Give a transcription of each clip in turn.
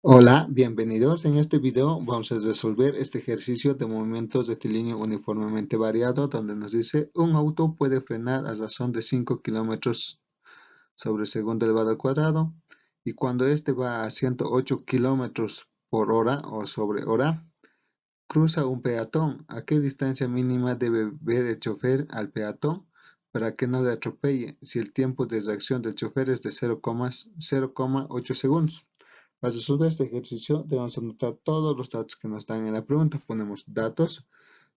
Hola, bienvenidos. En este video vamos a resolver este ejercicio de movimientos rectilíneo uniformemente variado, donde nos dice un auto puede frenar a razón de 5 kilómetros sobre segundo elevado al cuadrado, y cuando este va a 108 kilómetros por hora o sobre hora, cruza un peatón. ¿A qué distancia mínima debe ver el chofer al peatón para que no le atropelle si el tiempo de reacción del chofer es de 0,8 segundos? Para resolver este ejercicio debemos anotar todos los datos que nos dan en la pregunta. Ponemos datos.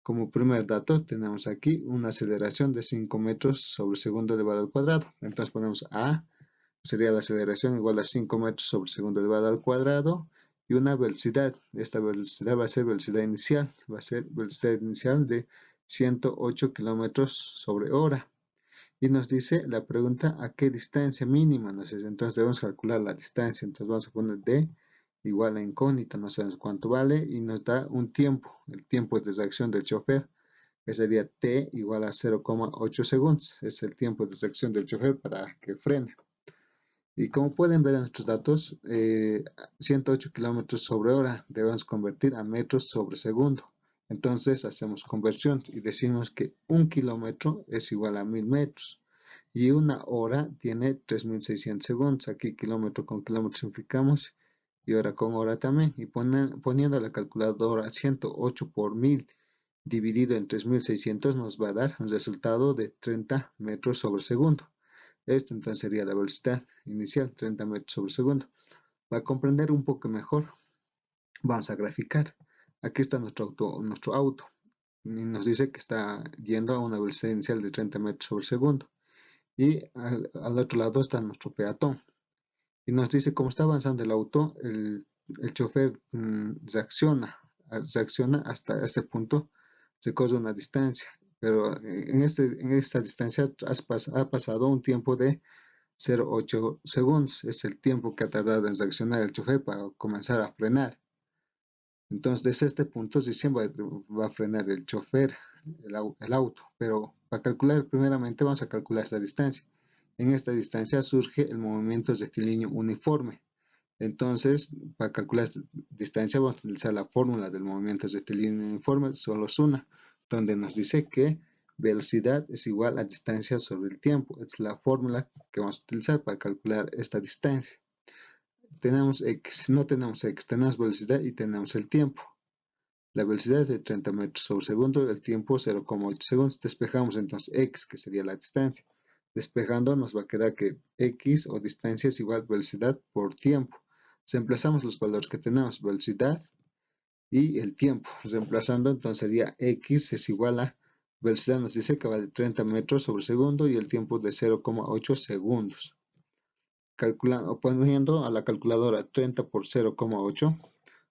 Como primer dato tenemos aquí una aceleración de 5 metros sobre segundo elevado al cuadrado. Entonces ponemos A, sería la aceleración igual a 5 metros sobre segundo elevado al cuadrado, y una velocidad. Esta velocidad va a ser velocidad inicial. Va a ser velocidad inicial de 108 kilómetros sobre hora. Y nos dice la pregunta a qué distancia mínima. Entonces debemos calcular la distancia. Entonces vamos a poner D igual a incógnita, no sabemos cuánto vale, y nos da un tiempo, el tiempo de reacción del chofer, que sería T igual a 0,8 segundos. Es el tiempo de reacción del chofer para que frene. Y como pueden ver en nuestros datos, 108 kilómetros sobre hora debemos convertir a metros sobre segundo. Entonces hacemos conversión y decimos que un kilómetro es igual a 1000 metros. Y una hora tiene 3600 segundos. Aquí kilómetro con kilómetro simplificamos y hora con hora también. Y poniendo la calculadora 108 por 1000 dividido en 3600 nos va a dar un resultado de 30 metros sobre segundo. Esto entonces sería la velocidad inicial, 30 metros sobre segundo. Para comprender un poco mejor, vamos a graficar. Aquí está nuestro auto y nos dice que está yendo a una velocidad inicial de 30 metros sobre segundo. Y al otro lado está nuestro peatón. Y nos dice cómo está avanzando el auto, el chofer reacciona hasta este punto, se corre una distancia. Pero en esta distancia ha pasado un tiempo de 0,8 segundos. Es el tiempo que ha tardado en reaccionar el chofer para comenzar a frenar. Entonces, desde este punto recién va a frenar el chofer, el auto. Pero para calcular, primeramente vamos a calcular esta distancia. En esta distancia surge el movimiento rectilíneo uniforme. Entonces, para calcular esta distancia vamos a utilizar la fórmula del movimiento rectilíneo uniforme, solo es una, donde nos dice que velocidad es igual a distancia sobre el tiempo. Es la fórmula que vamos a utilizar para calcular esta distancia. Tenemos x, no tenemos x, tenemos velocidad y tenemos el tiempo. La velocidad es de 30 metros sobre segundo, el tiempo 0,8 segundos. Despejamos entonces x, que sería la distancia. Despejando nos va a quedar que x o distancia es igual a velocidad por tiempo. Reemplazamos los valores que tenemos, velocidad y el tiempo. Reemplazando entonces sería x es igual a, velocidad nos dice que vale 30 metros sobre segundo y el tiempo de 0,8 segundos. Poniendo a la calculadora 30 por 0,8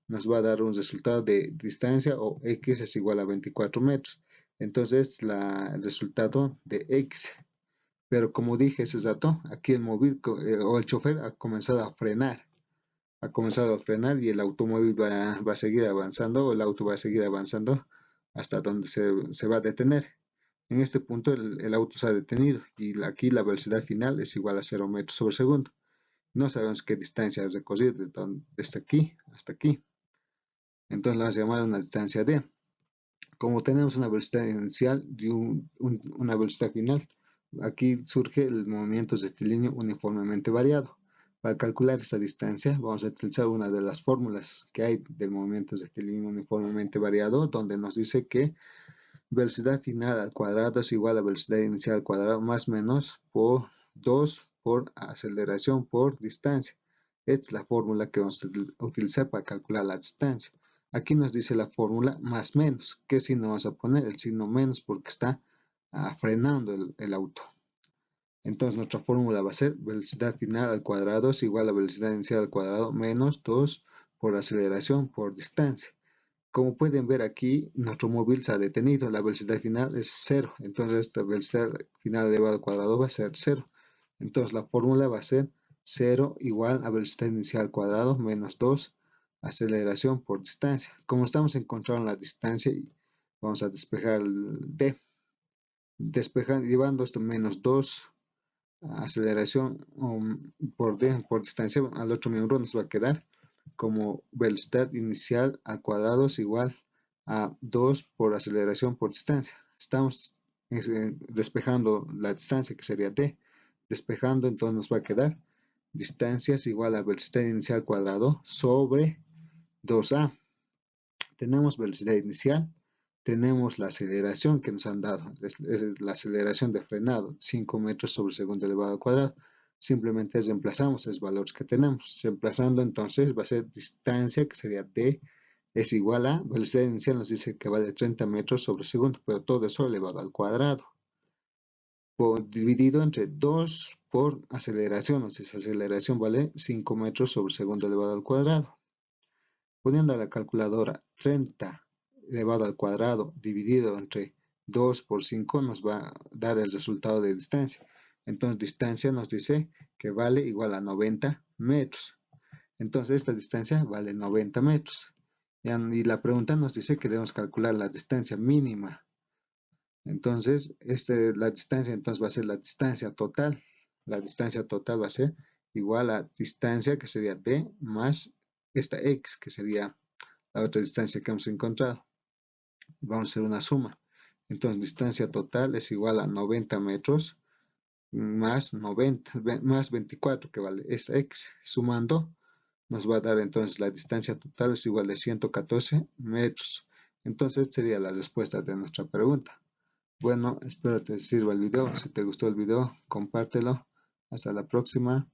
nos va a dar un resultado de distancia, o x es igual a 24 metros. Entonces el resultado de x. Pero como dije ese dato, aquí el móvil o el chofer ha comenzado a frenar. Ha comenzado a frenar y el automóvil va a seguir avanzando, o el auto va a seguir avanzando hasta donde se va a detener. En este punto el auto se ha detenido y aquí la velocidad final es igual a 0 metros sobre segundo. No sabemos qué distancia has recorrido desde aquí hasta aquí. Entonces la vamos a llamar una distancia D. Como tenemos una velocidad inicial y una velocidad final, aquí surge el movimiento rectilíneo uniformemente variado. Para calcular esta distancia vamos a utilizar una de las fórmulas que hay del movimiento rectilíneo uniformemente variado, donde nos dice que velocidad final al cuadrado es igual a velocidad inicial al cuadrado más menos por 2 por aceleración por distancia. Esta es la fórmula que vamos a utilizar para calcular la distancia. Aquí nos dice la fórmula más menos. ¿Qué signo vamos a poner? El signo menos, porque está frenando el auto. Entonces nuestra fórmula va a ser velocidad final al cuadrado es igual a velocidad inicial al cuadrado menos 2 por aceleración por distancia. Como pueden ver aquí, nuestro móvil se ha detenido, la velocidad final es 0, entonces esta velocidad final elevado al cuadrado va a ser 0. Entonces la fórmula va a ser 0 igual a velocidad inicial al cuadrado menos 2 aceleración por distancia. Como estamos encontrando la distancia, vamos a despejar el D. Llevando esto menos 2 aceleración por D por distancia, al otro miembro nos va a quedar como velocidad inicial al cuadrado es igual a 2 por aceleración por distancia. Estamos despejando la distancia que sería d. Despejando, entonces nos va a quedar distancia es igual a velocidad inicial al cuadrado sobre 2a. Tenemos velocidad inicial, tenemos la aceleración que nos han dado, es la aceleración de frenado, 5 metros sobre segundo elevado al cuadrado. Simplemente reemplazamos esos valores que tenemos. Reemplazando, entonces va a ser distancia, que sería d, es igual a, velocidad inicial nos dice que vale 30 metros sobre segundo, pero todo eso elevado al cuadrado. Dividido entre 2 por aceleración, nos dice aceleración vale 5 metros sobre segundo elevado al cuadrado. Poniendo a la calculadora 30 elevado al cuadrado dividido entre 2 por 5 nos va a dar el resultado de distancia. Entonces distancia nos dice que vale igual a 90 metros. Entonces esta distancia vale 90 metros. Y la pregunta nos dice que debemos calcular la distancia mínima. Entonces la distancia entonces va a ser la distancia total. La distancia total va a ser igual a distancia que sería d más esta x que sería la otra distancia que hemos encontrado. Vamos a hacer una suma. Entonces distancia total es igual a 90 metros más 90 más 24 que vale esta x. Sumando nos va a dar entonces la distancia total es igual a 114 metros. Entonces sería la respuesta de nuestra pregunta. Bueno, espero te sirva el video. Si te gustó el video, compártelo. Hasta la próxima.